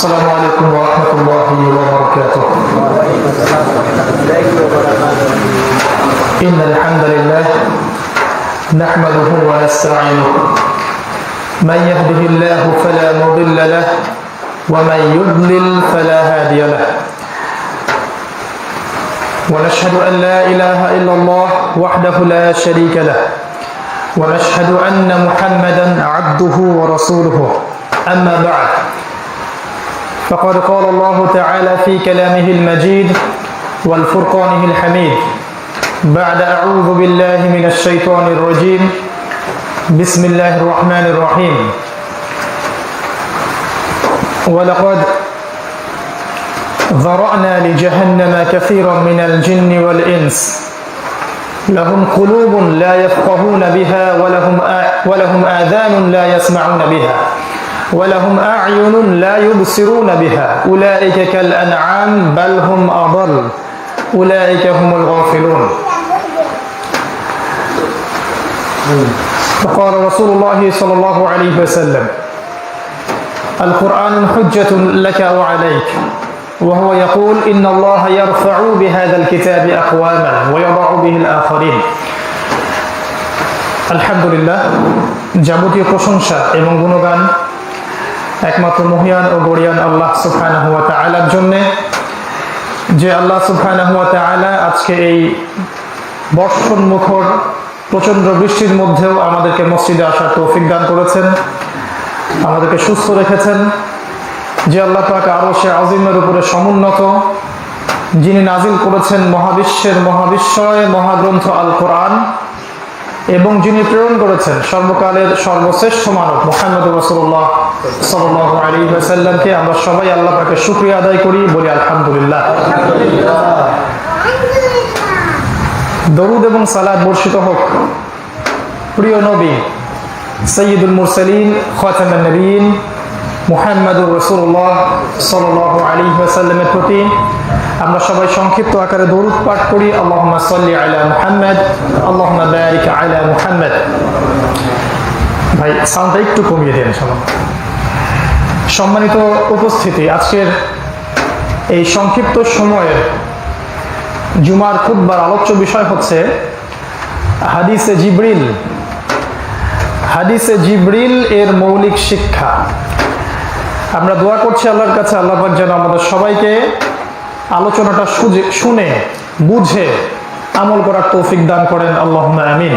السلام عليكم ورحمة الله وبركاته. إن الحمد لله نحمده ونستعينه، من يهده الله فلا مضل له ومن يضلل فلا هادي له، ونشهد أن لا إله إلا الله وحده لا شريك له، ونشهد أن محمدا عبده ورسوله. أما بعد، فقد قال الله تعالى في كلامه المجيد والفرقانه الحميد بعد أعوذ بالله من الشيطان الرجيم بسم الله الرحمن الرحيم. ولقد ذرأنا لجهنم كثيرا من الجن والإنس لهم قلوب لا يفقهون بها ولهم آذان لا يسمعون بها ولهم أعين لا يبصرون بها أولئك كالأنعام بل هم أضل أولئك هم الغافلون. وقال رسول الله صلى الله عليه وسلم: القرآن حجة لك وعليك، وهو يقول إن الله يرفع بهذا الكتاب أقواما ويضع به الآخرين. আলহামদুলিল্লাহ, যাবতীয় প্রশংসা এবং গুণগান একমাত্র মহিয়ান ও গরিয়ান আল্লাহ সুবহানাহু ওয়া তাআলার জন্য, যে আল্লাহ সুবহানাহু ওয়া তাআলা আজকে এই বর্ষণমুখর প্রচন্ড বৃষ্টির মধ্যেও আমাদেরকে মসজিদে আসার তৌফিক দান করেছেন, আমাদেরকে সুস্থ রেখেছেন। যে আল্লাহ পাক আরশে আজিমের উপরে সমুন্নত, যিনি নাজিল করেছেন মহাবিশ্বের মহাবিশ্বয় মহাগ্রন্থ আল কোরআন, এবং যিনি প্রেরণ করেছেন সর্বকালের সর্বশ্রেষ্ঠ মানব মুহাম্মদ রাসূলুল্লাহ সাল্লাল্লাহু আলাইহি ওয়াসাল্লামকে, আমরা সবাই আল্লাহ পাকের শুকরিয়া আদায় করি, বলি আলহামদুলিল্লাহ। দরুদ এবং সালাত বর্ষিত হোক প্রিয় নবী সাইয়্যিদুল মুরসালিন খাতামুন নবিয়্যিন মুহাম্মদুর রাসূলুল্লাহ সাল্লাল্লাহু আলাইহি ওয়াসাল্লামের প্রতি। আমরা সবাই সংক্ষিপ্ত আকারে দরুদ পাঠ করি, আল্লাহুম্মা সাল্লি আলা মুহাম্মদ, আল্লাহুম্মা বারিক আলা মুহাম্মদ। ভাই সাউন্ডটা একটু কমিয়ে দেন। সম্মানিত উপস্থিতি, আজকের এই সংক্ষিপ্ত সময়ের জুমার খুতবার আলোচ্য বিষয় হচ্ছে হাদিসে জিবরিল। হাদিসে জিবরিল এর মৌলিক শিক্ষা। আমরা দোয়া করছি আল্লাহর কাছে, আল্লাহ পাক যেন আমাদের সবাইকে আলোচনাটা শুনে বুঝে আমল করার তৌফিক দান করেন, আল্লাহুম্মা আমিন।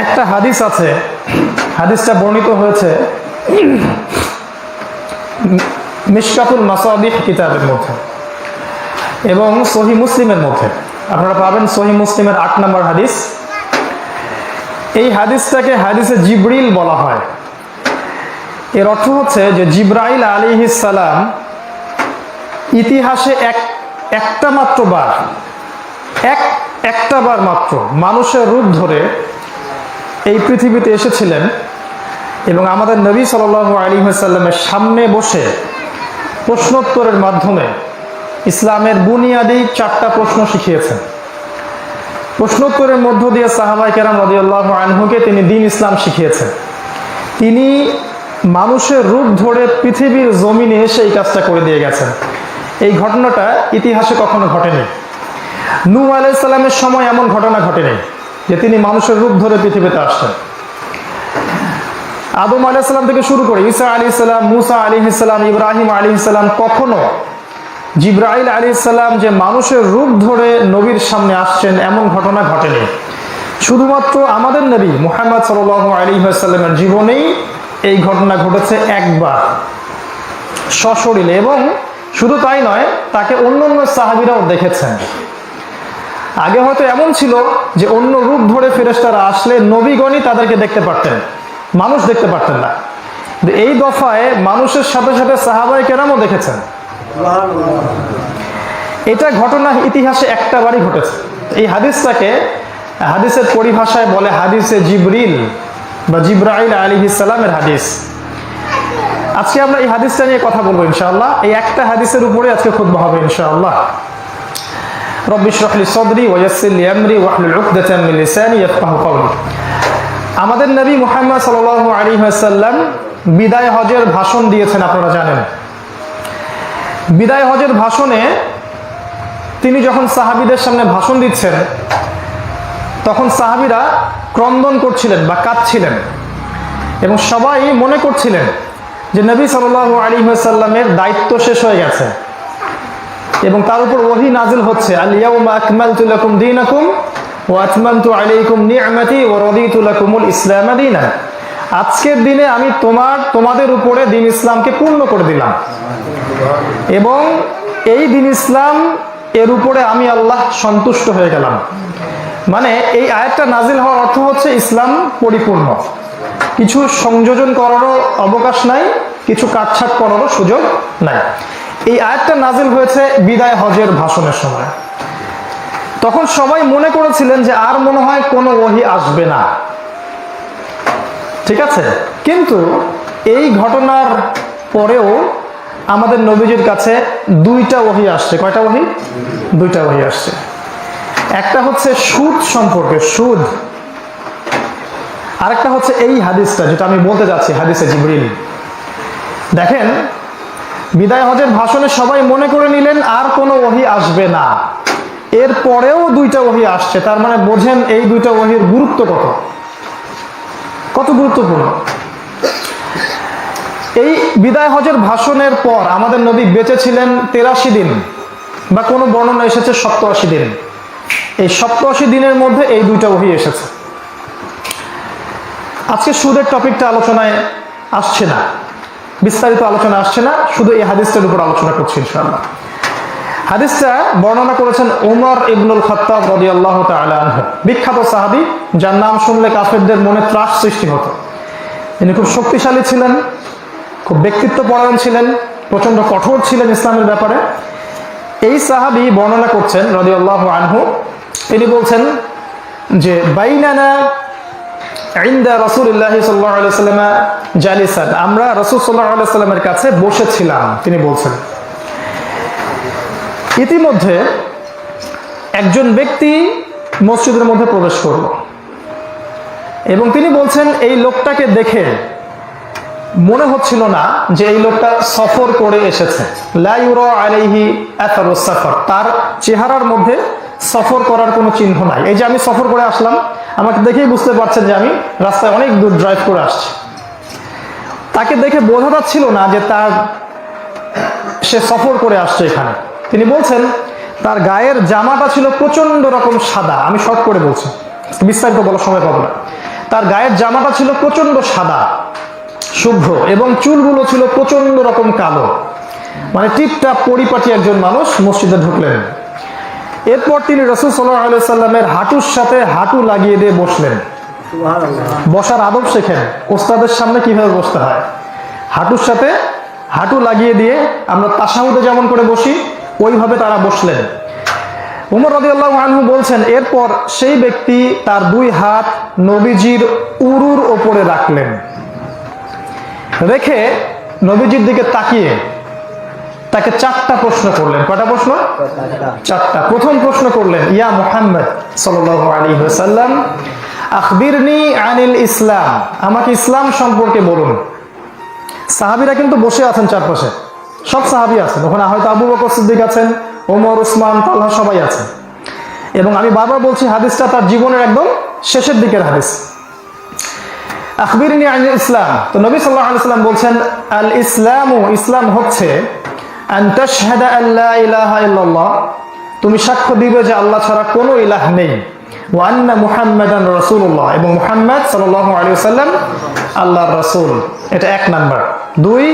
একটা হাদিস আছে, হাদিসটা বর্ণিত হয়েছে মিশকাতুল মাসাবিহ কিতাবের মধ্যে এবং সহিহ মুসলিমের মধ্যে। আপনারা পাবেন সহিহ মুসলিমের ৮ নম্বর হাদিস। এই হাদিসটাকে হাদিসে জিবরিল বলা হয়। এর অর্থ হচ্ছে যে জিবরাইল আলাইহিস সালাম ইতিহাসে একটা বার মাত্র মানুষের রূপ ধরে এই পৃথিবীতে এসেছিলেন এবং আমাদের নবী সাল্লাল্লাহু আলাইহি ওয়াসাল্লামের সামনে বসে প্রশ্নোত্তরের মাধ্যমে ইসলামের বুনিয়াদি 4টা প্রশ্ন শিখিয়েছেন। প্রশ্নোত্তরের মধ্য দিয়ে সাহাবায়ে কেরাম রাদিয়াল্লাহু আনহুকে তিনি দ্বীন ইসলাম শিখিয়েছেন। তিনি মানুষের রূপ ধরে পৃথিবীর জমিনে এসে এই কাজটা করে দিয়ে গেছেন। এই ঘটনাটা ইতিহাসে কখনো ঘটেনি। নূহ আলাইহিস সালামের সময় এমন ঘটনা ঘটেনি যে তিনি মানুষের রূপ ধরে পৃথিবীতে আসছেন। আদম আলাইহিস সালাম থেকে শুরু করে ঈসা আলাইহিস সালাম, মুসা আলাইহিস সালাম, ইব্রাহিম আলাইহিস সালাম, কখনো জিবরাইল আলাইহিস সালাম যে মানুষের রূপ ধরে নবীর সামনে আসছেন এমন ঘটনা ঘটেনি। শুধুমাত্র আমাদের নবী মুহাম্মদ সাল্লাল্লাহু আলাইহি ওয়াসাল্লামের জীবনেই এই ঘটনা ঘটেছে একবার সশরীরে, এবং শুধু তাই নয়, তাকে অন্যান্য সাহাবীরাও দেখেছেন। আগে হয়তো এমন ছিল যে অন্য রূপ ধরে ফেরেশতারা আসলে নবীগণই তাদেরকে দেখতে পারতেন, মানুষ দেখতে পারতেন না। এই দফায় মানুষের সাথে সাথে সাহাবায়ে কেরামও দেখেছেন। এটা ঘটনা ইতিহাসে একটা বারই ঘটেছে। এই হাদিসটাকে হাদিসের পরিভাষায় বলে হাদিসে জিবরিল বা জিবরাইল আলাইহিস সালামের হাদিস। আজকে আমরা এই হাদিসটা নিয়ে কথা বলবো ইনশাআল্লাহ। এই একটা হাদিসের উপরে আজকে খুতবা হবে ইনশাআল্লাহ। রব্বি ইশরাহ লি সাদরি ওয়া ইয়াসসির লি আমরি ওয়াহলুল উকদাতাম মিন লিসানি ইয়াফকাহু কওলি। আমাদের নবী মুহাম্মদ সাল্লাল্লাহু আলাইহি ওয়াসাল্লাম বিদায় হজের ভাষণ দিয়েছেন, আপনারা জানেন। বিদায় হজের ভাষণে তিনি যখন সাহাবীদের সামনে ভাষণ দিচ্ছেন, তখন সাহাবীরা ক্রন্দন করছিলেন বা কাঁদছিলেন, এবং সবাই মনে করছিলেন যে নবী সাল্লাল্লাহু আলাইহি ওয়াসাল্লামের দায়িত্ব শেষ হয়ে গেছে এবং তার উপর ওহী নাজিল হচ্ছে, আল ইয়াউমা আকমালতু লাকুম দীনাকুম ওয়া আতমামতু আলাইকুম নি'মাতি ওয়া রাদিতু লাকুমুল ইসলাম দীনান। আজকের দিনে আমি তোমাদের উপরে দ্বীন ইসলামকে পূর্ণ করে দিলাম এবং এই দ্বীন ইসলাম এর উপরে আমি আল্লাহ সন্তুষ্ট হয়ে গেলাম। মানে এই আয়াতটা নাজিল হওয়ার অর্থ হচ্ছে ইসলাম পরিপূর্ণ, কিছু সংযোজন করারও অবকাশ নাই, কিছু কাটছাট করারও সুযোগ নাই। এই আয়াতটা নাজিল হয়েছে বিদায় হজের ভাষণের সময়। তখন সবাই মনে করেছিলেন যে আর মনে হয় কোনো ওহী আসবে না, ঠিক আছে। কিন্তু এই ঘটনার পরেও আমাদের নবীজির কাছে দুইটা ওহী আসছে। কয়টা ওহী? দুইটা ওহী আসছে। একটা হচ্ছে সুদ সম্পর্কে, সুদ। আরেকটা হচ্ছে এই হাদিসটা, যেটা আমি বলতে যাচ্ছি, হাদিসে জিবরিল। দেখেন, বিদায় হজের ভাষণে সবাই মনে করে নিলেন আর কোনো ওহী আসবে না, এর পরেও দুইটা ওহী আসছে। তার মানে বোঝেন এই দুইটা ওহীর গুরুত্ব কত গুরুত্বপূর্ণ। এই বিদায় হজের ভাষণের পর আমাদের নবী বেঁচে ছিলেন 83 দিন, বা কোনো বর্ণনা এসেছে 87 দিন। এই 87 দিনের মধ্যে এই দুইটা ওহী এসেছে। আজকে সুদের টপিকটা আলোচনায় আসছে না, বিস্তারিত আলোচনা আসছে না, শুধু এই হাদিসটার উপর আলোচনা করছি ইনশাআল্লাহ। হাদিসটা বর্ণনা করেছেন ওমর ইবনুল খাত্তাব রাদিয়াল্লাহু তাআলা আনহু, বিখ্যাত সাহাবী, যার নাম শুনলে কাফেরদের মনে ত্রাস সৃষ্টি হতো। তিনি খুব শক্তিশালী ছিলেন, খুব ব্যক্তিত্বপরায়ণ ছিলেন, প্রচন্ড কঠোর ছিলেন ইসলামের ব্যাপারে। এই সাহাবী বর্ণনা করছেন রাদিয়াল্লাহু আনহু, তিনি বলছেন যে বাইনানা ইনদা রাসূলিল্লাহি সাল্লাল্লাহু আলাইহি ওয়াসাল্লাম জালিসান, আমরা রাসূল সাল্লাল্লাহু আলাইহি ওয়াসাল্লামের কাছে বসেছিলাম। তিনি বলছেন, ইতিমধ্যে একজন ব্যক্তি মসজিদের মধ্যে প্রবেশ করল এবং তিনি বলছেন এই লোকটাকে দেখে মনে হচ্ছিল না যে এই লোকটা সফর করে এসেছে। লা ইউরা আলাইহি আথারুস সাফর, তার চেহারার মধ্যে সফর করার কোনো চিহ্ন নাই। এই যে আমি সফর করে আসলাম, আমাকে দেখেই বুঝতে পারছেন যে আমি রাস্তায় অনেক দূর ড্রাইভ করে আসছি। তাকে দেখে বোঝা যাচ্ছিল না যে সে সফর করে আসছে এখানে। তিনি বলছেন তার গায়ের জামাটা ছিল প্রচন্ড রকম সাদা। আমি শর্ট করে বলছি, বিস্তারিত বলার সময় পাবো না। তার গায়ের জামাটা ছিল প্রচন্ড সাদা শুভ্র এবং চুলগুলো ছিল প্রচন্ড রকম কালো, মানে টিপটাপ পরিপাটি একজন মানুষ মসজিদে ঢুকলেন। এরপর তিনি রাসূল সাল্লাল্লাহু আলাইহি ওয়াসাল্লামের হাঁটুর সাথে হাঁটু লাগিয়ে দিয়ে বসলেন। বসার আদব শেখেন, ওস্তাদের সামনে কিভাবে বসতে হয়। হাঁটুর সাথে হাঁটু লাগিয়ে দিয়ে আমরা তাশাহুদে যেমন করে বসি, ওইভাবে তারা বসলেন। ওমর রাদিয়াল্লাহু আনহু বলছেন, এরপর সেই ব্যক্তি তার দুই হাত নবীজির উরুর ওপরে রাখলেন, রেখে নবীজির দিকে তাকিয়ে তাকে 4টা প্রশ্ন করলেন। কয়টা প্রশ্ন? 4টা। প্রথম প্রশ্ন করলেন, ইয়া মুহাম্মদ সাল্লাল্লাহু আলাইহি ওয়াসাল্লাম আখবিরনি আনিল ইসলাম, আমাকে ইসলাম সম্পর্কে বলুন। সাহাবীরা কিন্তু বসে আছেন চারপাশে, সব সাহাবী আছেন ওখানে, হয়তো আবু বকর সিদ্দিক আছেন, ওমর, উসমান, তালহা, সবাই আছেন। এবং আমি বারবার বলছি, হাদিসটা তার জীবনের একদম শেষের দিকের হাদিস। আখবিরনি আনিল ইসলাম, তো নবী সাল্লাল্লাহু আলাইহি ওয়াসাল্লাম বলছেন, আল ইসলামু, ইসলাম হচ্ছে আন তাশহাদা আল্লা ইলাহা ইল্লাল্লাহ, তুমি সাক্ষ্য দিবে যে আল্লাহ ছাড়া কোনো ইলাহ নেই, ওয়া আন্না মুহাম্মাদান রাসূলুল্লাহ, এবং মুহাম্মদ সাল্লাল্লাহু আলাইহি ওয়াসাল্লাম আল্লাহর রাসূল। এটা 1 নাম্বার। 2,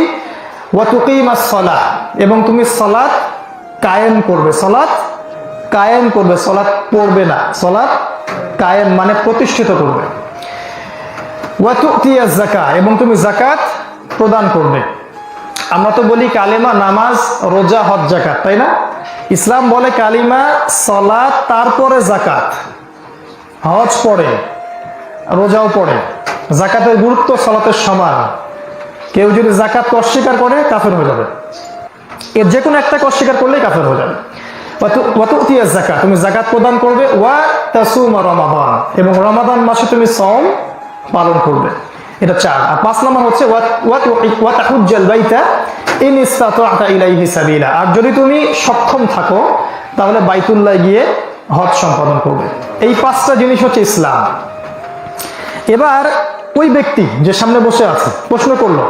ওয়া তুকিমাস সালাহ, এবং তুমি সালাত কায়েম করবে। সালাত কায়েম করবে, সালাত পড়বে না, সালাত কায়েম মানে প্রতিষ্ঠিত করবে। ওয়া তুতিয়াজ যাকাত, এবং তুমি যাকাত প্রদান করবে। আমরা তো বলি কালেমা, নামাজ, রোজা, হজ, যাকাত, তাই না? ইসলাম বলে কালিমা, সালাত, তারপরে যাকাত। হজ পড়ে, রোজাও পড়ে, যাকাতের গুরুত্ব সালাতের সমান। কেউ যদি যাকাত অস্বীকার করে কাফের হয়ে যাবে, এর যে কোনো একটা অস্বীকার করলেই কাফের হয়ে যাবে। ওয়া তুতিয়াজ যাকাত, তুমি যাকাত প্রদান করবে। ওয়া তাসুমা রমাদান, এবং রমাদান মাসে তুমি সওম পালন করবে। এটা 4। আর 5 নম্বর হচ্ছে ওয়া তাহুজ্জাল বাইতা ইন ইসতাতা'তা ইলাইহি সাবিলা, আর যদি তুমি সক্ষম থাকো তাহলে বাইতুল্লাহ গিয়ে হজ সম্পাদন করবে। এই 5টা জিনিস হচ্ছে ইসলাম। এবার ওই ব্যক্তি যে সামনে বসে আছে প্রশ্ন করলো,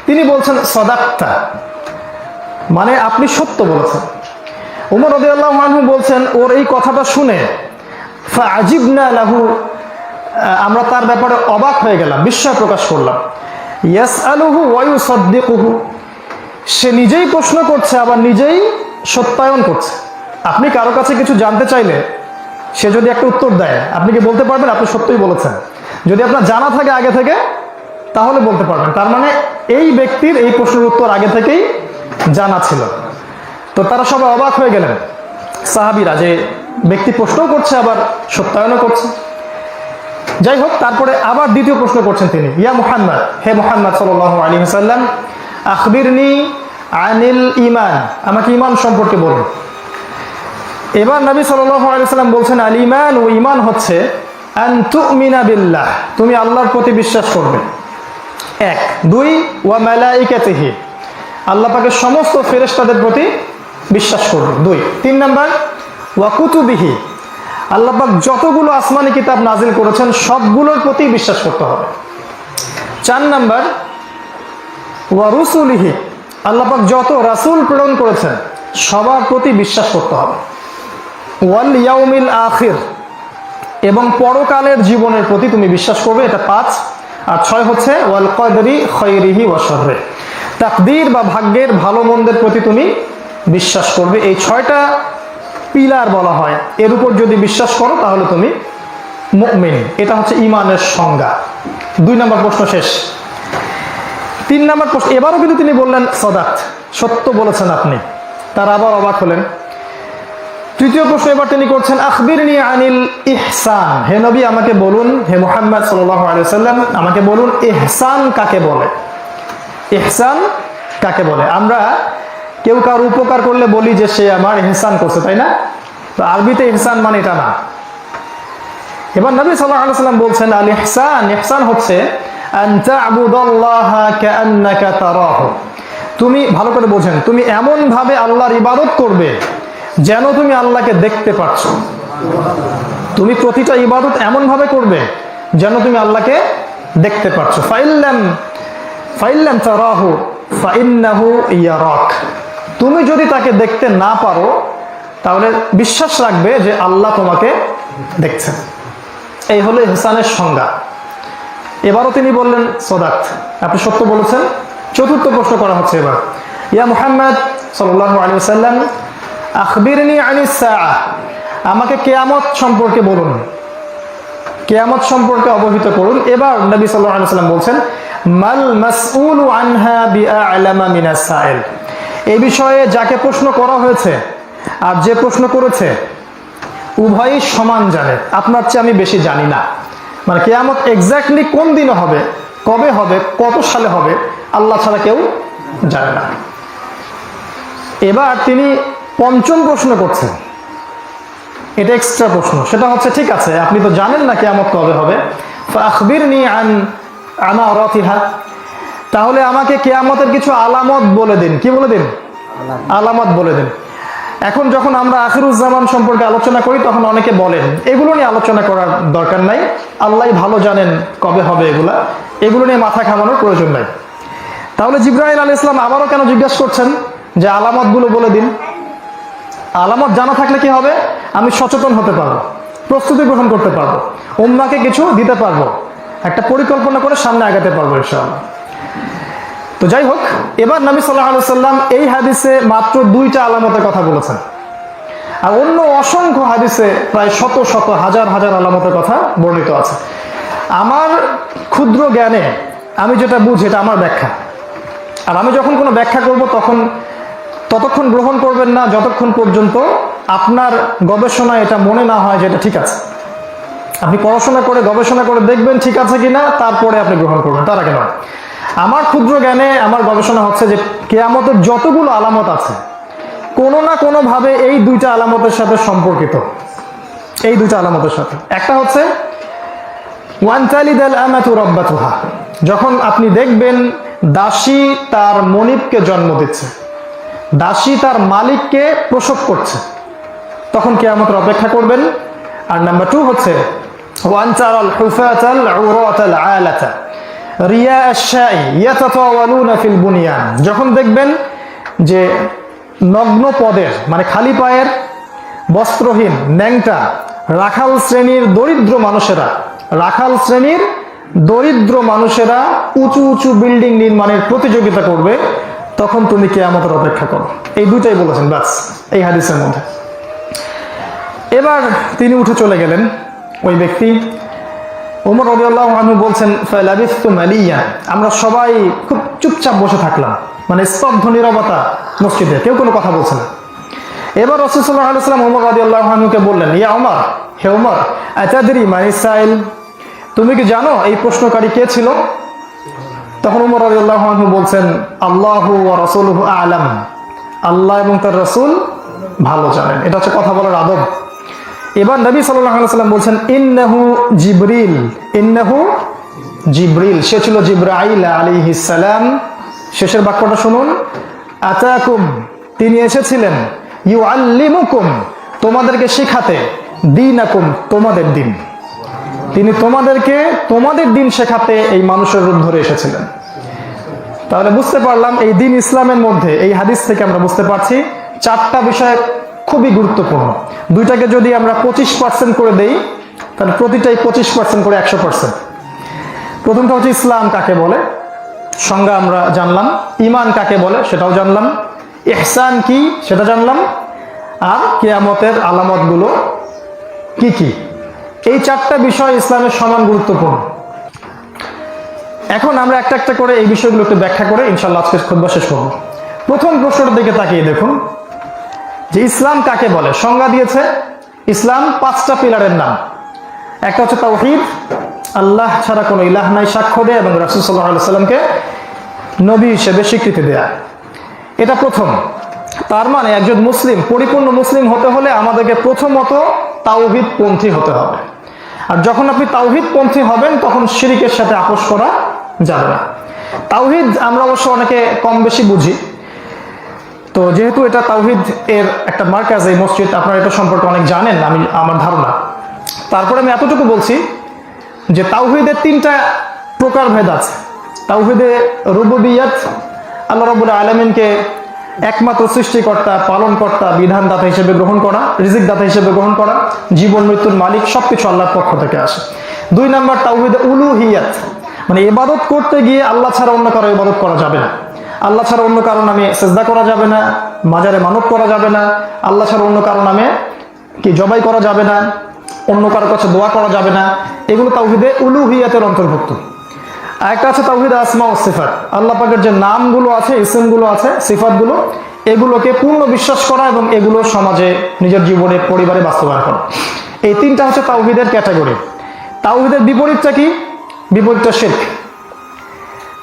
তিনি বলছেন সাদাক্তা, মানে আপনি সত্য বলেছেন। ওমর রাদিয়াল্লাহু আনহু বলছেন, ওর এই কথাটা শুনে ফাআজিবনা লাহু, আমরা তার ব্যাপারে অবাক হয়ে গেলাম, বিস্ময় প্রকাশ করলাম। ইয়াসআলুহু ওয়া ইউসাদ্দিকুহু, সে নিজেই প্রশ্ন করছে আবার নিজেই সত্যায়ন করছে। আপনি কারো কাছে কিছু জানতে চাইলে সে যদি একটা উত্তর দেয়, আপনি কি বলতে পারবেন আপনি সত্যই বলেছেন? যদি আপনার জানা থাকে আগে থেকে তাহলে বলতে পারবেন। তার মানে এই ব্যক্তির এই প্রশ্নের উত্তর আগে থেকেই জানা ছিল। তো তারা সবাই অবাক হয়ে গেলেন সাহাবীরা, যে ব্যক্তি প্রশ্নও করছে আবার সত্যায়নও করছে। যাই হোক, তারপরে আবার দ্বিতীয় প্রশ্ন করছেন তিনি, ইয়া মুহাম্মদ, হে মুহাম্মদ সাল্লাল্লাহু আলাইহি ওয়াসাল্লাম, আখবিরনি আনিল ঈমান, আমাকে ঈমান সম্পর্কে বলুন। এবার নবী সাল্লাল্লাহু আলাইহি ওয়াসাল্লাম বলছেন, আল ঈমান, ও ঈমান হচ্ছে আন তুমিনা বিল্লাহ, তুমি আল্লাহর প্রতি বিশ্বাস করবে, 1। 2 ওয়া মালাইকাতিহি, আল্লাহ পাকের সমস্ত ফেরেশতাদের প্রতি বিশ্বাস করবে, 2। 3 নাম্বার ওয়া কুতুবিহি, আল্লাহ পাক যতগুলো আসমানি কিতাব নাজিল করেছেন সবগুলোর প্রতি বিশ্বাস করতে হবে। 4 নাম্বার ওয়া রুসুলিহি, আল্লাহ পাক যত রাসূল প্রেরণ করেছেন সবার প্রতি বিশ্বাস করতে হবে। ওয়াল ইয়াউমিল আখির, এবং পরকালের জীবনের প্রতি তুমি বিশ্বাস করবে, এটা 5। আর 6 হচ্ছে ওয়াল কদরি খায়রিহি ওয়া শাররিহি, তাকদীর বা ভাগ্যের ভালো মন্দের প্রতি তুমি বিশ্বাস করবে। এই 6টা পিলার বলা হয়, এর উপর যদি বিশ্বাস করো তাহলে তুমি মুমিন। এটা হচ্ছে ঈমানের সংজ্ঞা। 2 নম্বর প্রশ্ন শেষ। 3 নম্বর প্রশ্ন, এবারও কিন্তু তিনি বললেন সাদাত, সত্য বলেছেন আপনি। তারা আবার অবাক হলেন। তৃতীয় প্রশ্ন এবার তিনি করছেন, আখবিরনি আনিল ইহসান, হে নবী আমাকে বলুন, হে মুহাম্মদ সাল্লাল্লাহু আলাইহি ওয়াসাল্লাম আমাকে বলুন ইহসান কাকে বলে। ইহসান কাকে বলে? আমরা কেউ কারো উপকার করলে বলি যে সে আমার ইহসান করছে, তাই না? তো আরবিতে ইহসান মানে এটা না। এবার নবী সাল্লাল্লাহু আলাইহি ওয়াসাল্লাম বলছেন, আল ইহসান, ইহসান হচ্ছে আন তা'বুদাল্লাহা কাআন্নাকা তারাহু, তুমি ভালো করে বোঝেন, তুমি এমন ভাবে আল্লাহর ইবাদত করবে যেন তুমি আল্লাহকে দেখতে পাচ্ছ। তুমি প্রতিটা ইবাদত এমন ভাবে করবে যেন তুমি আল্লাহকে দেখতে পাচ্ছ। ফাইল্লাম তারাহু ফাইন্নাহু ইয়ারাক, তুমি যদি তাকে দেখতে না পারো তাহলে বিশ্বাস রাখবে যে আল্লাহ তোমাকে দেখছেন। এই হলো ইহসানের সংজ্ঞা। এবারও তিনি বললেন সাদাত, আপনি সত্য বলেছেন। চতুর্থ প্রশ্ন করা হচ্ছে এবার, ইয়া মুহাম্মদ সাল্লাল্লাহু আলাইহি ওয়াসাল্লাম আখবিরনি আনিস সাআহ, আমাকে কিয়ামত সম্পর্কে বলুন, কিয়ামত সম্পর্কে অবহিত করুন। এবার নবী সাল্লাল্লাহু আলাইহি ওয়াসাল্লাম বলছেন, মাল মাসউলু আনহা বিআ'লামা মিনাস সাইল, এই বিষয়ে যাকে প্রশ্ন করা হয়েছে আর যে প্রশ্ন করেছে উভয়ই সমান জানে, আপনার চেয়ে আমি বেশি জানি না। মানে কিয়ামত এক্স্যাক্টলি কোন দিনে হবে, কবে হবে, কত সালে হবে, আল্লাহ ছাড়া কেউ জানে না। এবার তিনি পঞ্চম প্রশ্ন করছেন, এটা এক্সট্রা প্রশ্ন। সেটা হচ্ছে, ঠিক আছে আপনি তো জানেন না কিয়ামত কবে হবে, ফাখবিরনি আন আমারাতিহা, তাহলে আমাকে কিয়ামতের কিছু আলামত বলে দিন। কি বলে দিন? আলামত বলে দিন। এখন যখন আমরা আখিরুজ্জামান সম্পর্কে আলোচনা করি তখন অনেকে বলেন এগুলো নিয়ে আলোচনা করার দরকার নাই, আল্লাহ ভালো জানেন কবে হবে, এগুলো নিয়ে মাথা ঘামানোর প্রয়োজন নাই। তাহলে জিবরাইল আলাইহিস সালাম আবারও কেন জিজ্ঞাসা করছেন যে আলামতগুলো বলে দিন? আলামত জানা থাকলে কি হবে? আমি সচেতন হতে পারবো, প্রস্তুতি গ্রহণ করতে পারবো, উম্মাহকে কিছু দিতে পারবো, একটা পরিকল্পনা করে সামনে আগাতে পারবো ইনশাআল্লাহ। তো যাই হোক, এবার নবী সাল্লাল্লাহু আলাইহি ওয়াসাল্লাম এই হাদিসে মাত্র 2টা আলামতের কথা বলেছেন, আর অন্য অসংখ্য হাদিসে প্রায় শত শত হাজার হাজার আলামতের কথা বর্ণিত আছে। আমার ক্ষুদ্র জ্ঞানে আমি যেটা বুঝি এটা আমার ব্যাখ্যা, আর আমি যখন কোনো ব্যাখ্যা করব ততক্ষণ গ্রহণ করবেন না যতক্ষণ পর্যন্ত আপনার গবেষণায় এটা মনে না হয় যে এটা ঠিক আছে। আপনি পড়াশোনা করে গবেষণা করে দেখবেন ঠিক আছে কিনা, তারপরে আপনি গ্রহণ করবেন, তার আগে নয়। আমার ক্ষুদ্র জ্ঞানে আমার গবেষণা হচ্ছে যে কিয়ামতের যতগুলো আলামত আছে কোনো না কোনো ভাবে এই 2টা আলামতের সাথে সম্পর্কিত। এই 2টা আলামতের সাথে একটা হচ্ছে ওয়ান তালিদাল আমাতু রাব্বাতুহা, যখন আপনি দেখবেন দাসী তার মনিবকে জন্ম দিচ্ছে, দাসী তার মালিককে প্রসব করছে, তখন কিয়ামতের অপেক্ষা করবেন। আর নাম্বার 2 হচ্ছে ওয়ান তারাল হুফাতাল উরাতাল আলাতা রিয়া আশ-শাই ইয়াতাতাওয়ালুনা ফিল বুনিয়ান, যখন দেখবেন যে নগ্ন পদের মানে খালি পায়ের বস্ত্রহীন ন্যাংটা রাখাল শ্রেণীর দরিদ্র মানুষেরা উঁচু উঁচু বিল্ডিং নির্মাণের প্রতিযোগিতা করবে, তখন তুমি কিয়ামতের অপেক্ষা করো। এই দুইটাই বলেছেন বাস এই হাদিসের মধ্যে। এবার তিনি উঠে চলে গেলেন ওই ব্যক্তি। ওমর রাদিয়াল্লাহু আনহু বলছেন ফালাবিস্তু মালিয়া, আমরা সবাই খুব চুপচাপ বসে থাকলাম, মানে স্তব্ধ নীরবতা মসজিদে, কেউ কোনো কথা বলছে না। এবার রাসূল সাল্লাল্লাহু আলাইহি ওয়াসাল্লাম ওমর রাদিয়াল্লাহু আনহুকে বললেন, ইয়া ওমর, হে ওমর, আতাদরি মানিস সাইল, তুমি কি জানো এই প্রশ্নকারী কে ছিল? তখন ওমর রাদিয়াল্লাহু আনহু বলছেন, আল্লাহু ওয়া রাসূলুহু আ'লাম, আল্লাহ এবং তার রাসূল ভালো জানেন। এটা হচ্ছে কথা বলার আদব। এবার নবী সাল্লাল্লাহু আলাইহি ওয়াসাল্লাম বলছেন, ইন্নাহু জিবরিল, সে ছিল জিবরাইল আলাইহিস সালাম। শেষের বাক্যটা শুনুন, আতাকুম, তিনি এসেছিলেন, ইউআল্লিমুকুম, তোমাদেরকে শেখাতে, দীনাকুম, তোমাদের দিন, তিনি তোমাদেরকে তোমাদের দিন শেখাতে এই মানুষের রূপ ধরে এসেছিলেন। তাহলে বুঝতে পারলাম এই দিন ইসলামের মধ্যে এই হাদিস থেকে আমরা বুঝতে পারছি 4টা বিষয় খুবই গুরুত্বপূর্ণ। দুইটাকে যদি আমরা 25% করে দেই, তাহলে প্রতিটাই 25% করে 100%। প্রথমটা হচ্ছে ইসলাম কাকে বলে, সংজ্ঞা আমরা জানলাম। ঈমান কাকে বলে সেটাও জানলাম। ইহসান কি সেটা জানলাম। আর কিয়ামতের আলামতগুলো কি কি, এই 4টা বিষয় ইসলামের সমান গুরুত্বপূর্ণ। এখন আমরা একটা একটা করে এই বিষয়গুলো একটু ব্যাখ্যা করে ইনশাআল্লাহ আজকের খুতবা শেষ করব। প্রথম প্রশ্নটার দিকে তাকিয়ে দেখুন যে ইসলাম কাকে বলে। সংজ্ঞা দিয়েছে ইসলাম 5টা পিলারের নাম। একটা হচ্ছে তাওহীদ, আল্লাহ ছাড়া কোনো ইলাহ নাই সাক্ষ্য দেয়া এবং রাসূল সাল্লাল্লাহু আলাইহি ওয়াসাল্লামকে নবী হিসেবে স্বীকৃতি দেয়া, এটা প্রথম। তার মানে একজন মুসলিম, পরিপূর্ণ মুসলিম হতে হলে আমাদেরকে প্রথমত তাওহীদ পন্থী হতে হবে। আর যখন আপনি তাওহীদ পন্থী হবেন তখন শিরকের সাথে আপোষ করা যাবে না। তাওহীদ আমরা অবশ্য অনেকে কম বেশি বুঝি, তো যেহেতু এটা তাওহীদ এর একটা মার্কাজ এই মসজিদ, আপনারা এটা সম্পর্কে অনেক জানেন আমার ধারণা। তারপরে আমি এতটুকু বলছি যে তাওহীদের 3টা প্রকারভেদ আছে। তাওহীদে রুবুবিয়্যাত, আল্লাহ রাব্বুল আলামিনকে একমাত্র সৃষ্টিকর্তা, পালনকর্তা, বিধানদাতা হিসেবে গ্রহণ করা, রিজিক দাতা হিসেবে গ্রহণ করা, জীবন মৃত্যুর মালিক, সবকিছু আল্লাহর পক্ষ থেকে আসে। 2 নাম্বার তাওহীদে উলুহিয়াত, মানে ইবাদত করতে গিয়ে আল্লাহ ছাড়া অন্য কারো ইবাদত করা যাবে না, আল্লাহ ছাড়া অন্য কারো নামে সিজদা করা যাবে না, মাজারে মানত করা যাবে না, আল্লাহ ছাড়া অন্য কারো নামে কি জবাই করা যাবে না, অন্য কারো কাছে দোয়া করা যাবে না। এগুলো তাওহীদে উলুহিয়াতের অন্তর্ভুক্ত। আরেকটা আছে তাওহীদে আসমা ও সিফাত, আল্লাহ পাকের যে নামগুলো আছে, ইসমগুলো আছে, সিফাতগুলো, এগুলোকে পূর্ণ বিশ্বাস করা এবং এগুলো সমাজে, নিজের জীবনে, পরিবারে বাস্তবায়ন করা। এই 3টা হচ্ছে তাওহীদের ক্যাটাগরি। তাওহীদের বিপরীতটা কি? বিপরীতটা শিরক।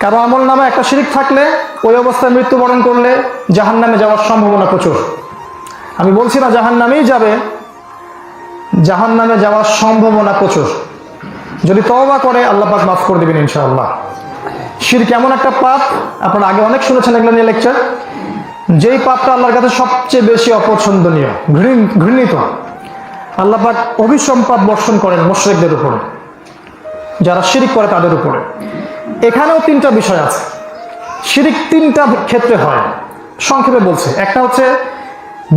কারো আমল নামে একটা শিরক থাকলে ওই অবস্থায় মৃত্যুবরণ করলে জাহান্নামে যাওয়ার সম্ভাবনা প্রচুর। আমি বলছি না জাহান্নামেই যাবে, জাহান্নামে যাওয়ার সম্ভাবনা প্রচুর। যদি তওবা করে আল্লাহ পাক মাফ করে দিবেন ইনশাআল্লাহ। শিরক এমন একটা পাপ, আপনারা আগে অনেক শুনেছেন এগুলো নিয়ে লেকচার, যেই পাপটা আল্লাহর কাছে সবচেয়ে বেশি অপছন্দনীয়, ঘৃণিত। আল্লাহ পাক অভিসম্পাত বর্ষণ করেন মুশরিকদের উপরে, যারা শিরক করে তাদের উপরে। এখানেও 3টা বিষয় আছে। শিরক 3টা ক্ষেত্রে হয়, সংক্ষেপে বলছে। একটা হচ্ছে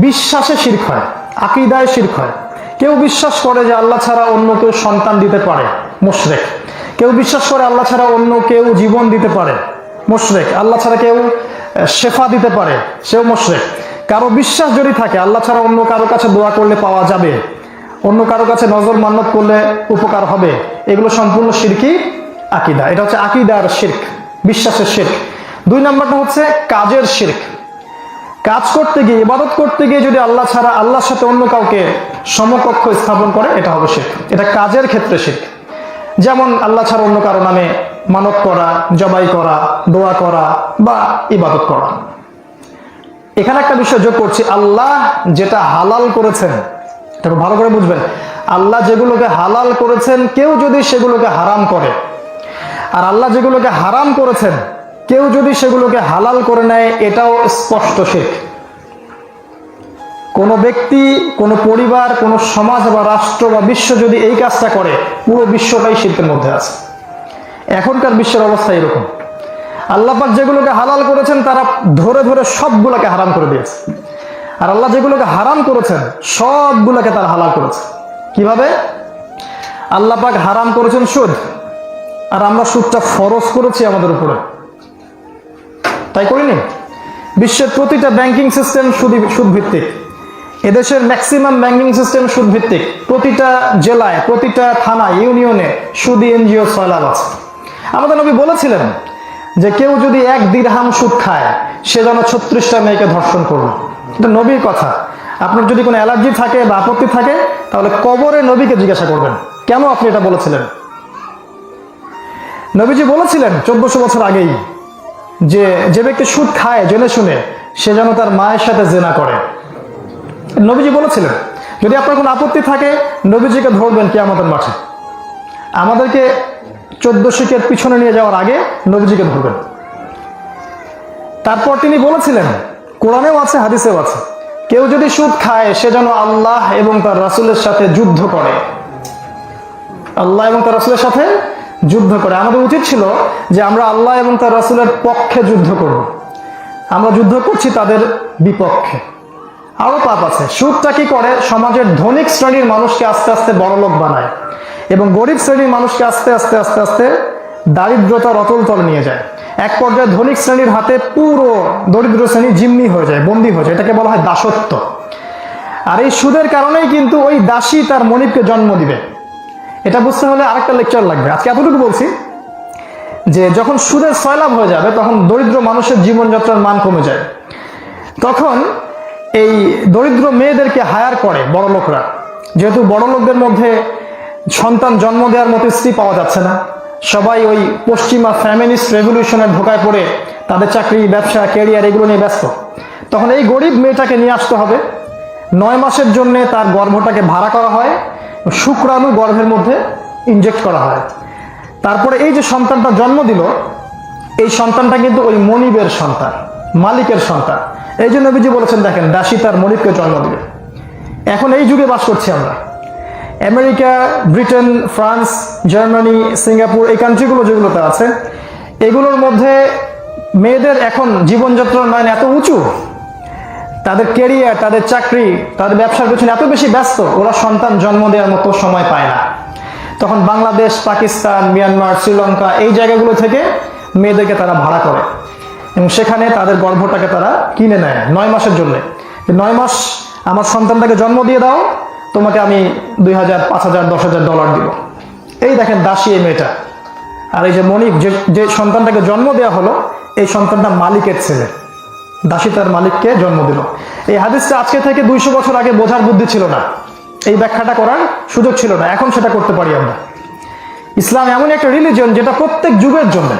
বিশ্বাসে শিরক হয়, আকীদায় শিরক হয়। কেউ বিশ্বাস করে যে আল্লাহ ছাড়া অন্য কেউ সন্তান দিতে পারে, মুশরিক। কেউ বিশ্বাস করে আল্লাহ ছাড়া অন্য কেউ জীবন দিতে পারে, মুশরিক। আল্লাহ ছাড়া কেউ শেফা দিতে পারে, সেও মুশরিক। কারো বিশ্বাস যদি থাকে আল্লাহ ছাড়া অন্য কারো কাছে দোয়া করলে পাওয়া যাবে, অন্য কারো কাছে নজর মান্নত করলে উপকার হবে, এগুলো সম্পূর্ণ শিরকি আকীদা। এটা হচ্ছে আকীদার শিরক, বিশ্বাসের শিরক। 2 নাম্বারটা হচ্ছে কাজের শিরক। কাজ করতে গিয়ে, ইবাদত করতে গিয়ে যদি আল্লাহ ছাড়া আল্লাহর সাথে অন্য কাউকে সমকক্ষ স্থাপন করে, এটা হবে শিরক। এটা কাজের ক্ষেত্রে শিরক। যেমন আল্লাহ ছাড়া অন্য কারো নামে মানত করা, জবাই করা, দোয়া করা বা ইবাদত করা। এখানে একটা বিষয় যোগ করছি, আল্লাহ যেটা হালাল করেছেন, এটা ভালো করে বুঝবেন। আল্লাহ যেগুলোকে হালাল করেছেন, কেউ যদি সেগুলোকে হারাম করে, আর আল্লাহ যেগুলোকে হারাম করেছেন কেউ যদি সেগুলোকে হালাল করে নেয় এটাও স্পষ্ট শিরক। কোনো ব্যক্তি, কোনো পরিবার, কোনো সমাজ বা রাষ্ট্র বা বিশ্ব যদি এই কাজটা করে পুরো বিশ্বটাই শিরকের মধ্যে আছে। এখনকার বিশ্বের অবস্থা এরকম। আল্লাহ পাক যেগুলোকে হালাল করেছেন তারা ধরে ধরে সবগুলোকে হারাম করে দিয়েছে, আর আল্লাহ যেগুলোকে হারাম করেছেন সবগুলোকে তারা হালাল করেছে। কিভাবে? আল্লাহ পাক হারাম করেছেন সুদ, আর আমরা সুদটা ফরজ করেছি আমাদের উপরে, তাই করিনি? বিশ্বের প্রতিটা ব্যাংকিং সিস্টেম সুদ ভিত্তিক, এদেশের ম্যাক্সিমাম ব্যাংকিং সিস্টেম সুদ ভিত্তিক। প্রতিটা জেলায়, প্রতিটা থানা, ইউনিয়নে সুদী এনজিও সয়লাব আছে। আমাদের নবী বলেছিলেন যে কেউ যদি 1 দিরহাম সুদ খায় সে যেন 36টা মেয়েকে ধর্ষণ করবে। এটা নবীর কথা। আপনার যদি কোনো অ্যালার্জি থাকে বা আপত্তি থাকে তাহলে কবরে নবীকে জিজ্ঞাসা করবেন কেন আপনি এটা বলেছিলেন। নবীজি বলেছিলেন 1400 বছর আগেই যে ব্যক্তি সুদ খায় জেনে শুনে সে যেন তার মায়ের সাথে জেনা করে। নবীজি বলেছিলেন। যদি আপনার কোনো আপত্তি থাকে নবীজিকে ধরবেন কিয়ামতের মাঠে। আমাদেরকে 14 শিকের পিছনে নিয়ে যাওয়ার আগে নবীজিকে ধরবেন। তারপর তিনি বলেছিলেন, কোরআনেও আছে হাদিসেও আছে, কেউ যদি সুদ খায় সে যেন আল্লাহ এবং তার রাসূলের সাথে যুদ্ধ করে। আল্লাহ এবং তার রাসূলের সাথে যুদ্ধ করে। আমাদের উচিত ছিল যে আমরা আল্লাহ এবং তার রাসূলের পক্ষে যুদ্ধ করব। আমরা যুদ্ধ করছি তাদের বিপক্ষে। আরো পাপ আছে। সুদটা কি করে? সমাজের ধনিক শ্রেণীর মানুষকে আস্তে আস্তে বড়লোক বানায় এবং গরিব শ্রেণীর মানুষকে আস্তে আস্তে আস্তে আস্তে দারিদ্রতার অতল তলে নিয়ে যায়। এক পর্যায়ে ধনিক শ্রেণীর হাতে পুরো দরিদ্র শ্রেণী জিম্মি হয়ে যায়, বন্দী হয়ে যায়। এটাকে বলা হয় দাসত্ব। আর এই সুদের কারণেই কিন্তু ওই দাসী তার মনিবকে জন্ম দিবে। এটা বুঝতে হলে আরেকটা লেকচার লাগবে। আজকে এতটুকু বলছি যে যখন সুদের সয়লাভ হয়ে যাবে তখন দরিদ্র মানুষের জীবনযাত্রার মান কমে যায়। তখন এই দরিদ্র মেয়েদেরকে হায়ার করে বড় লোকরা। যেহেতু বড় লোকদের মধ্যে সন্তান জন্ম দেওয়ার মতো স্ত্রী পাওয়া যাচ্ছে না, সবাই ওই পশ্চিমা ফ্যামিনিস্ট রেভলিউশনের ধোকায় পড়ে তাদের চাকরি, ব্যবসা, ক্যারিয়ার এগুলো নিয়ে ব্যস্ত। তখন এই গরিব মেয়েটাকে নিয়ে আসতে হবে। 9 মাসের জন্য তার গর্ভটাকে ভাড়া করা হয়, শুক্রাণু গর্ভের মধ্যে ইনজেক্ট করা হয়। তারপরে এই যে সন্তানটা জন্ম দিল, এই সন্তানটা কিন্তু ওই মনিবের সন্তান, মালিকের সন্তান। এই জন্য নবীজি বলেছেন, দেখেন দাসী তার মনিবকে জন্ম দিবে। এখন এই যুগে বাস করছি আমরা। America, Britain, France, Germany, Singapore, এই কান্ট্রিগুলো যেগুলোতে আছে এগুলোর মধ্যে মেয়েদের এখন জীবনযাত্রার মান এত উঁচু, তাদের ক্যারিয়ার, তাদের চাকরি, তাদের ব্যবসার পেছনে এত বেশি ব্যস্ত, ওরা সন্তান জন্ম দেওয়ার মতো সময় পায় না। তখন বাংলাদেশ, পাকিস্তান, মিয়ানমার, শ্রীলঙ্কা এই জায়গাগুলো থেকে মেয়েদেরকে তারা ভাড়া করে এবং সেখানে তাদের গর্ভটাকে তারা কিনে নেয় 9 মাসের জন্য। 9 মাস আমার সন্তানটাকে জন্ম দিয়ে দাও, তোমাকে আমি 2000, 5000, 10,000 ডলার দিব। এই দেখেন দাসী এই মেয়েটা। আর এই যে মনিব, যে সন্তানটাকে জন্ম দেওয়া হলো, এই সন্তানটা মালিকের ছেলে। দাসী তার মালিককে জন্ম দিল। এই হাদিসটা আজকে থেকে 200 বছর আগে বোঝার বুদ্ধি ছিল না, এই ব্যাখ্যাটা করার সুযোগ ছিল না। এখন সেটা করতে পারি আমরা। ইসলাম এমন একটা রিলিজিয়ন যেটা প্রত্যেক যুগের জন্য।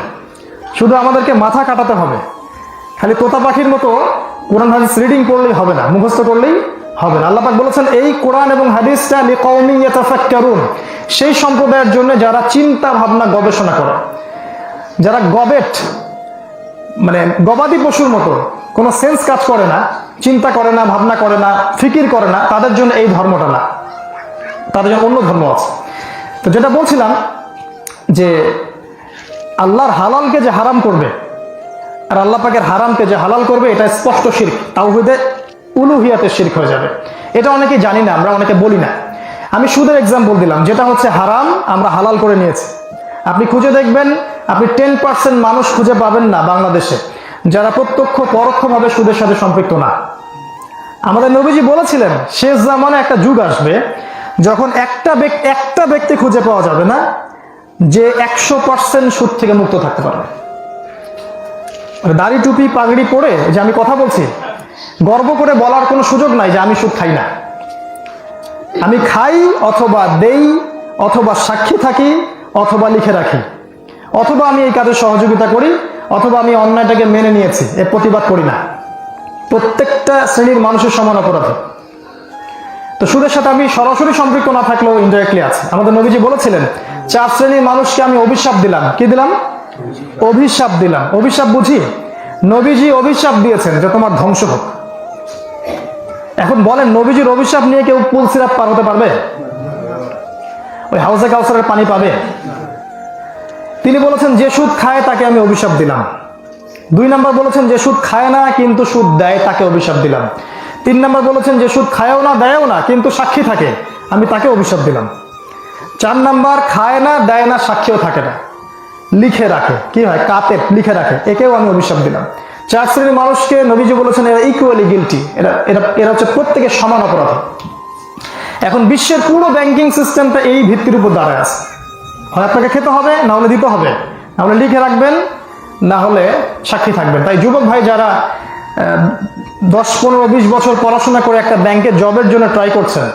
শুধু আমাদেরকে মাথা কাটাতে হবে। খালি তোতা পাখির মতো কোরআন হাদিস রিডিং করলেই হবে না, মুখস্থ করলেই হবে না। আল্লাহ পাক বলেছেন এই কোরআন এবং হাদিসটা লিকাউমিন ইয়াতাফাক্কারুন, সেই সম্প্রদায়ের জন্য যারা চিন্তা ভাবনা গবেষণা করে, যারা মানে গবাদি পশুর মতো কোনো সেন্স কাজ করে না, চিন্তা করে না, ভাবনা করে না, ফিকির করে না, তাদের জন্য এই ধর্মটা না, তাদের জন্য অন্য ধর্ম আছে। তো যেটা বলছিলাম যে আল্লাহর হালালকে যে হারাম করবে আর আল্লাহ পাকের হারামকে যে হালাল করবে, এটা স্পষ্ট শিরক, তাওহীদে উলুহিয়াতের শিরক হয়ে যাবে। এটা অনেকেই জানি না, আমরা অনেকে বলি না। আমি সুদের এক্সাম্পল দিলাম, যেটা হচ্ছে হারাম, আমরা হালাল করে নিয়েছি। আপনি খুঁজে দেখবেন, আপনি 10% মানুষ খুঁজে পাবেন না বাংলাদেশে যারা প্রত্যক্ষ পরোক্ষভাবে সুদের সাথে সম্পৃক্ত না। আমাদের নবীজি বলেছিলেন শেষ জামানে একটা যুগ আসবে যখন একটা ব্যক্তি খুঁজে পাওয়া যাবে না যে 100% সুদ থেকে মুক্ত থাকতে পারবে। দাড়ি টুপি পাগড়ি পরে যে আমি কথা বলছি, গর্ব করে বলার কোনো সুযোগ নাই যে আমি সুদ খাই না। আমি খাই অথবা দেই অথবা সাক্ষী থাকি অথবা লিখে রাখি, অথবা আমি এই কাজে সহযোগিতা করি, অথবা আমি অন্যায়টাকে মেনে নিয়েছি, এর প্রতিবাদ করি না। প্রত্যেকটা শ্রেণীর মানুষের সমান অপরাধী। তো সুদের সাথে আমি সরাসরি সম্পৃক্ত না থাকলেও ইনডাইরেক্টলি আছে। আমাদের নবীজি বলেছিলেন 4 শ্রেণীর মানুষকে আমি অভিশাপ দিলাম। কি দিলাম? অভিশাপ দিলাম। অভিশাপ বুঝি? নবীজি অভিশাপ দিয়েছেন যে তোমার ধ্বংস হোক। এখন বলেন, নবীজির অভিশাপ নিয়ে কেউ পুল সিরাপ পার হতে পারবে? ওই হাউজে কাউসারের পানি পাবে? তিনি বলেছেন যে সুদ খায় তাকে আমি অভিশাপ দিলাম। 2 নম্বর বলেছেন যে সুদ খায় না কিন্তু সুদ দেয় তাকে অভিশাপ দিলাম। 3 নম্বর বলেছেন যে সুদ খায়ও না দেয়ও না কিন্তু সাক্ষী থাকে, আমি তাকে অভিশাপ দিলাম। 4 নম্বর খায় না দেয় না সাক্ষীও থাকে না, লিখে রাখে, কি হয় কাতে লিখে রাখে, একেও আমি অভিশাপ দিলাম। 4 শ্রেণীর মানুষকে নবীজি বলেছেন এরা ইকুয়ালি গিলটি, এরা হচ্ছে প্রত্যেকের সমান অপরাধী। এখন বিশ্বের পুরো ব্যাংকিং সিস্টেমটা এই ভিত্তির উপর দাঁড়ায় আছে। হয় আপনাকে খেতে হবে, না হলে দিতে হবে, না হলে লিখে রাখবেন, না হলে সাক্ষী থাকবেন। তাই যুবক ভাই যারা 10, 15, 20 বছর পড়াশোনা করে একটা ব্যাংকে জবের জন্য ট্রাই করছেন,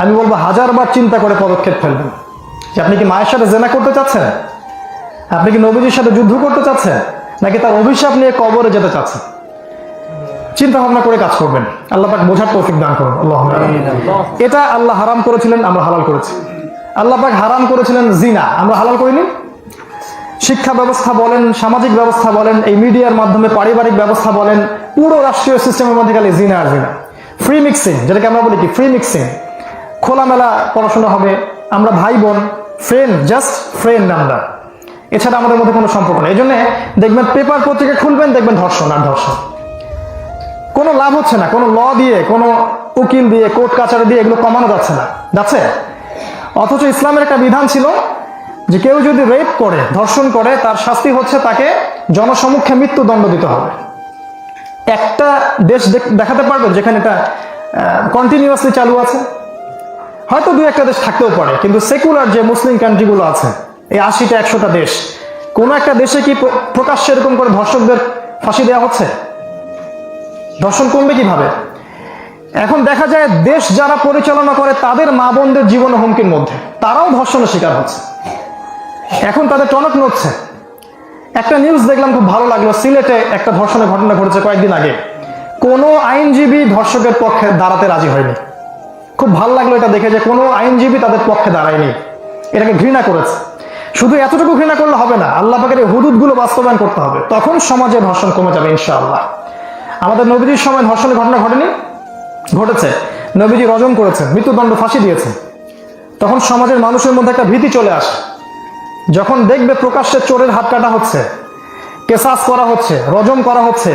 আমি বলবো 1000 বার চিন্তা করে পদক্ষেপ ফেলবেন। যে আপনি কি মায়ের সাথে জেনা করতে চাচ্ছেন? আপনি কি নবীজির সাথে যুদ্ধ করতে চাচ্ছেন, নাকি তার অভিশাপ নিয়ে কবরে যেতে চাচ্ছেন? চিন্তা ভাবনা করে কাজ করবেন। আল্লাহ পাক বোঝার তৌফিক দান করুন। আল্লাহুম্মা আমিন। এটা আল্লাহ হারাম করেছিলেন, আমরা হালাল করেছি। আল্লাহ পাক হারাম করেছিলেন জিনা, আমরা হালাল করিনি। শিক্ষা ব্যবস্থা বলেন, সামাজিক ব্যবস্থা বলেন, এই মিডিয়ার মাধ্যমে পারিবারিক ব্যবস্থা বলেন, পুরো রাষ্ট্রীয় সিস্টেমের মধ্যে খালি জিনা আর জিনা। ফ্রি মিক্সিং, যেটাকে আমরা বলি কি ফ্রি মিক্সিং। খোলামেলা পড়াশোনা হবে, আমরা ভাই বোন, ফ্রেন্ড, জাস্ট ফ্রেন্ড আমরা, এছাড়া আমাদের মধ্যে কোনো সম্পর্ক নেই। এই জন্য দেখবেন পেপার পত্রিকা খুলবেন, দেখবেন ধর্ষণ আর ধর্ষণ। কোনো লাভ হচ্ছে না, কোনো ল দিয়ে, কোনো উকিল দিয়ে, কোর্ট কাছারি দিয়ে এগুলো কমানো যাচ্ছে না, যাচ্ছে। অথচ ইসলামের একটা বিধান ছিল যে কেউ যদি রেপ করে, ধর্ষণ করে, তার শাস্তি হচ্ছে তাকে জনসমক্ষে মৃত্যুদণ্ড দিতে হবে। একটা দেশ দেখাতে পারবেন যেখানে এটা কন্টিনিউয়াসলি চালু আছে? হয়তো 2-1টা দেশ থাকতেও পারে, কিন্তু সেকুলার যে মুসলিম কান্ট্রিগুলো আছে, এই 80টা 100টা দেশ, কোন একটা দেশে কি প্রকাশ্যে এরকম করে ধর্ষকদের ফাঁসি দেওয়া হচ্ছে? ধর্ষণ কমবে কিভাবে? এখন দেখা যায় দেশ যারা পরিচালনা করে তাদের মা বোনদের জীবন হুমকির মধ্যে, তারাও ধর্ষণের শিকার হচ্ছে। এখন তাদের টনক নড়ছে। একটা নিউজ দেখলাম, খুব ভালো লাগলো। সিলেটে একটা ধর্ষণের ঘটনা ঘটেছে কয়েকদিন আগে। কোনো আইনজীবী ধর্ষকের পক্ষে দাঁড়াতে রাজি হয়নি। খুব ভালো লাগলো এটা দেখে যে কোনো আইনজীবী তাদের পক্ষে দাঁড়ায়নি, এটাকে ঘৃণা করেছে। শুধু এতটুকু ঘৃণা করলে হবে না, আল্লাহ পাকের এই হুদুদগুলো বাস্তবায়ন করতে হবে, তখন সমাজে ধর্ষণ কমে যাবে ইনশাআল্লাহ। আমাদের নবীজির সময় ধর্ষণের ঘটনা ঘটেনি? ঘটেছে। নবীজি রজম করেছেন, মৃত্যুদণ্ড ফাঁসি দিয়েছেন। তখন সমাজের মানুষের মধ্যে একটা ভীতি চলে আসে। যখন দেখবে প্রকাশ্যে চোরের হাত কাটা হচ্ছে, কেসাস করা হচ্ছে, রজম করা হচ্ছে,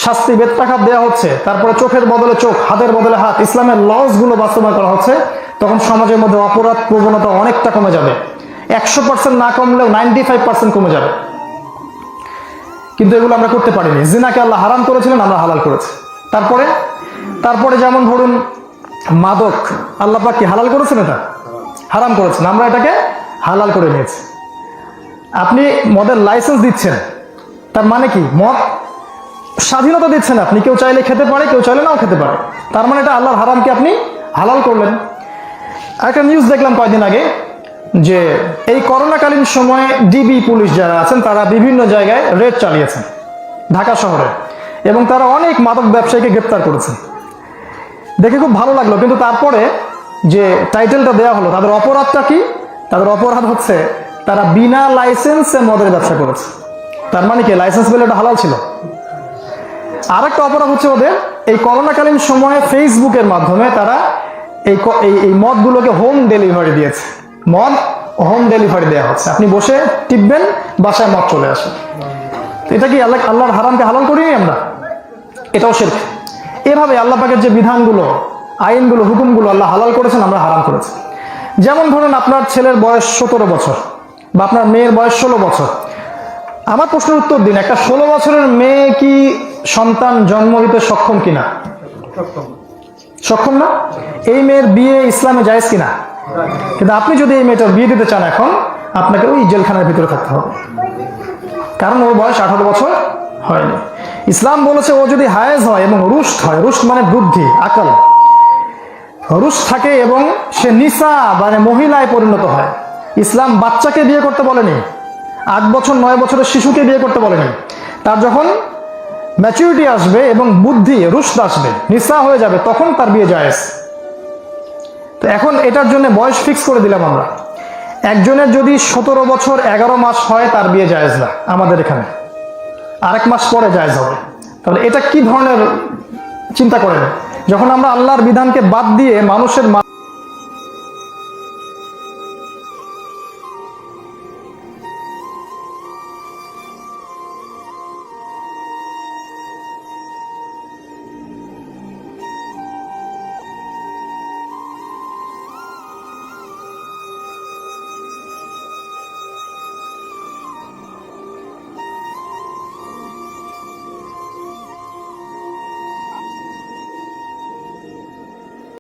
শাস্তি বেত্রাঘাত দেওয়া হচ্ছে, তারপরে চোখের বদলে চোখ, হাতের বদলে হাত, ইসলামের লস গুলো বাস্তবায়ন করা হচ্ছে, তখন সমাজের মধ্যে অপরাধ প্রবণতা অনেকটা কমে যাবে। 100% না কমলেও 95% কমে যাবে। কিন্তু এগুলো আমরা করতে পারিনি। জিনাকে আল্লাহ হারাম করেছিলেন, আমরা হালাল করেছি। তারপরে যেমন ধরুন মাদক, আল্লাহ পাক কি হালাল করেছেন? এটা হারাম করেছেন, আমরা এটাকে হালাল করে নিয়েছি। আপনি মদের লাইসেন্স দিচ্ছেন, তার মানে কি? মদ স্বাধীনতা দিচ্ছেন আপনি, কেউ চাইলে খেতে পারে, কেউ চাইলে নাও খেতে পারে, তার মানে এটা আল্লাহর হারামকে আপনি হালাল করলেন। একটা নিউজ দেখলাম কয়েকদিন আগে যে এই করোনাকালীন সময়ে ডিবি পুলিশ যারা আছেন তারা বিভিন্ন জায়গায় রেড চালিয়েছেন ঢাকা শহরে, এবং তারা অনেক মাদক ব্যবসায়ীকে গ্রেপ্তার করেছেন। দেখে খুব ভালো লাগলো। কিন্তু তারপরে যে টাইটেলটা দেওয়া হলো, তাদের অপরাধটা কি? তাদের অপরাধ হচ্ছে তারা বিনা লাইসেন্সে মদের ব্যবসা করেছে। তার মানে কি লাইসেন্স পেলে এটা হালাল ছিল? আরেকটা অপরাধ হচ্ছে ওদের এই করোনাকালীন সময়ে ফেসবুকের মাধ্যমে তারা এই মদগুলোকে হোম ডেলিভারি দিয়েছে। মদ হোম ডেলিভারি দেওয়া হচ্ছে, আপনি বসে টিপবেন, বাসায় মদ চলে আসে। এটা কি আল্লাহর হারামকে হালাল করিনি আমরা? এটাও শিরক। এভাবে আল্লাহ পাকের যে বিধানগুলো, আইনগুলো, হুকুমগুলো আল্লাহ হালাল করেছেন, আমরা হারাম করেছি। যেমন ধরুন আপনার ছেলের বয়স 17 বছর বা আপনার মেয়ের বয়স 16 বছর। আমার প্রশ্নের উত্তর দিন, একটা 16 বছরের মেয়ে কি সন্তান জন্ম দিতে সক্ষম কিনা? সক্ষম না? এই মেয়ের বিয়ে ইসলামে জায়েজ কিনা? কিন্তু আপনি যদি এই মেয়েটার বিয়ে দিতে চান, এখন আপনাকে ওই জেলখানার ভিতরে থাকতে হবে, কারণ ওর বয়স 18 বছর হয়নি। ইসলাম বলেছে ও যদি হায়েজ হয় এবং রুশদ হয়, রুশদ মানে বুদ্ধি, আকল, রুশদ থাকে এবং সে নিসা মানে মহিলায় পরিণত হয়। ইসলাম বাচ্চাকে বিয়ে করতে বলেনি, 8 বছর 9 বছরের শিশুকে বিয়ে করতে বলেনি। তার যখন ম্যাচুরিটি আসবে এবং বুদ্ধি, রুশদ আসবে, নিসা হয়ে যাবে, তখন তার বিয়ে জায়েজ। তো এখন এটার জন্য বয়স ফিক্স করে দিলাম আমরা। একজনের যদি 17 বছর 11 মাস হয় তার বিয়ে জায়েজ না আমাদের এখানে, আরেক মাস পরে জায়েজ হবে। তাহলে এটা কি ধরনের চিন্তা করেন, যখন আমরা আল্লাহর বিধানকে বাদ দিয়ে মানুষের